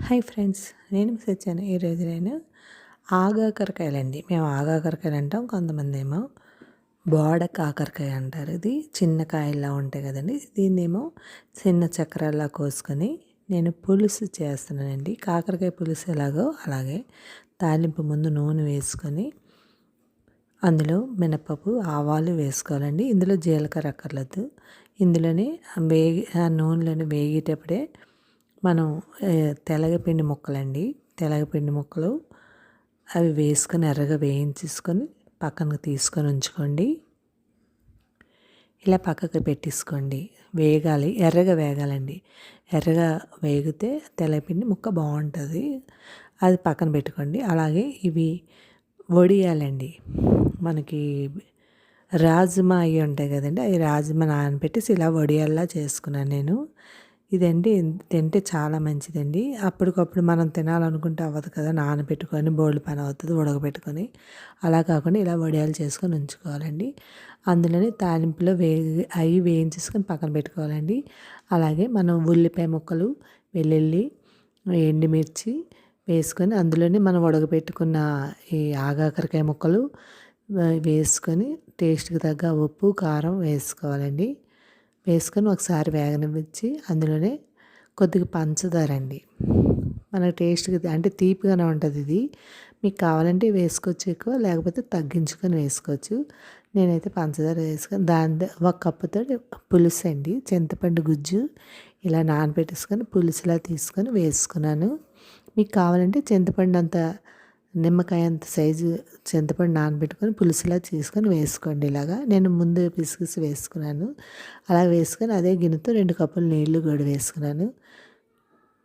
Hi friends, నేను miss వచ్చాను. ఈరోజు నేను ఆగాకరకాయలండి. మేము ఆగాకరకాయలు అంటాం, కొంతమంది ఏమో బోడ కాకరకాయ అంటారు. ఇది చిన్న కాయల్లా ఉంటాయి కదండి. దీన్నేమో చిన్న చక్రాల్లా కోసుకొని నేను పులుసు చేస్తున్నానండి. కాకరకాయ పులుసు ఎలాగో అలాగే తాలింపు ముందు నూనె వేసుకొని అందులో మినపప్పు, ఆవాలు వేసుకోవాలండి. ఇందులో జీలకర్ర అక్కర్లేదు. ఇందులోనే ఆ నూనెలోనే వేగేటప్పుడే మనం తెలగపిండి ముక్కలండి, తెలగపిండి ముక్కలు అవి వేసుకొని ఎర్రగా వేయించేసుకొని పక్కనకు తీసుకొని ఉంచుకోండి. ఇలా పక్కకు పెట్టేసుకోండి. వేగాలి, ఎర్రగా వేగాలండి. ఎర్రగా వేగితే తెలగపిండి ముక్క బాగుంటుంది. అది పక్కన పెట్టుకోండి. అలాగే ఇవి వడియాలండి. మనకి రాజ్మా అవి ఉంటాయి కదండి, అవి రాజ్మా నానబెట్టేసి ఇలా వడియాల్లా చేసుకున్నాను నేను. ఇదండి తింటే చాలా మంచిదండి. అప్పటికప్పుడు మనం తినాలనుకుంటే అవ్వదు కదా, నానబెట్టుకొని బోల్డ్ పని అవుతుంది ఉడకబెట్టుకొని. అలా కాకుండా ఇలా వడియాలు చేసుకొని ఉంచుకోవాలండి. అందులోనే తాలింపులో అవి వేయించేసుకొని పక్కన పెట్టుకోవాలండి. అలాగే మనం ఉల్లిపాయ ముక్కలు, వెల్లుల్లి, ఎండుమిర్చి వేసుకొని అందులోనే మనం ఉడకబెట్టుకున్న ఈ ఆగాకరకాయ ముక్కలు వేసుకొని టేస్ట్కి తగ్గ ఉప్పు, కారం వేసుకోవాలండి. వేసుకొని ఒకసారి వేగనిచ్చి అందులోనే కొద్దిగా పంచదార అండి. మన టేస్ట్కి అంటే తీపిగానే ఉంటుంది ఇది. మీకు కావాలంటే వేసుకోవచ్చు ఎక్కువ, లేకపోతే తగ్గించుకొని వేసుకోవచ్చు. నేనైతే పంచదార వేసుకొని ఒక కప్పుతో పులుసు అండి, చింతపండు గుజ్జు ఇలా నానబెట్టేసుకొని పులుసులా తీసుకొని వేసుకున్నాను. మీకు కావాలంటే చింతపండు అంత, నిమ్మకాయ అంత సైజు చింతపండు నానబెట్టుకొని పులుసులా తీసుకొని వేసుకోండి. ఇలాగా నేను ముందు పిసికిసి వేసుకున్నాను. అలా వేసుకొని అదే గిన్నెతో 2 కప్పులు నీళ్లు కూడా వేసుకున్నాను.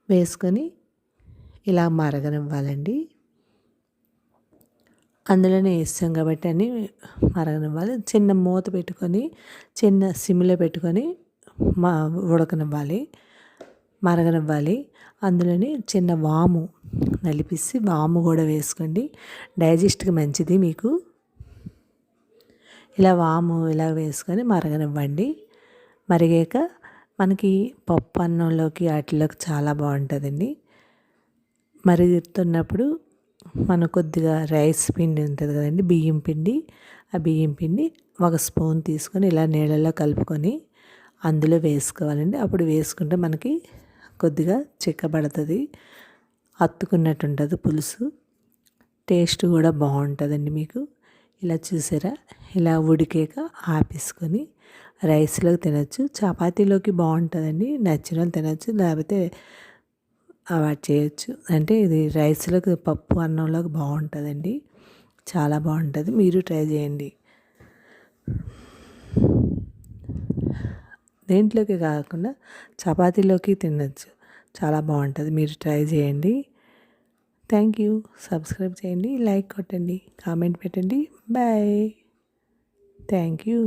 వేసుకొని ఇలా మరగనివ్వాలండి. అందులోనే వేస్తాం కాబట్టి అని మరగనివ్వాలి. చిన్న మూత పెట్టుకొని చిన్న సిమ్లో పెట్టుకొని ఉడకనివ్వాలి, మరగనివ్వాలి. అందులోని చిన్న వాము నలిపిసి వాము కూడా వేసుకోండి, డైజెస్ట్కి మంచిది మీకు. ఇలా వాము ఇలా వేసుకొని మరగనివ్వండి. మరిగాక మనకి పప్పు అన్నంలోకి వాటిలోకి చాలా బాగుంటుందండి. మరుగుతున్నప్పుడు మనం కొద్దిగా రైస్ పిండి ఉంటుంది కదండి, బియ్యం పిండి. ఆ బియ్యం పిండి 1 స్పూన్ తీసుకొని ఇలా నీళ్ళలో కలుపుకొని అందులో వేసుకోవాలండి. అప్పుడు వేసుకుంటే మనకి కొద్దిగా చిక్కబడుతుంది, అత్తుకున్నట్టు ఉంటుంది పులుసు. టేస్ట్ కూడా బాగుంటుందండి మీకు. ఇలా చూసారా, ఇలా ఉడికాక ఆపేసుకొని రైస్లోకి తినచ్చు, చపాతీలోకి బాగుంటుందండి. నచ్చిన వాళ్ళు తినచ్చు, లేకపోతే అవాయిడ్ చేయొచ్చు. అంటే ఇది రైస్లోకి, పప్పు అన్నంలోకి బాగుంటుందండి, చాలా బాగుంటుంది. మీరు ట్రై చేయండి. దేంట్లోకి కాకుండా చపాతీలోకి తినచ్చు, చాలా బాగుంటుంది. మీరు ట్రై చేయండి. Thank you. సబ్స్క్రైబ్ చేయండి, లైక్ కొట్టండి, కామెంట్ పెట్టండి. బాయ్. Thank you.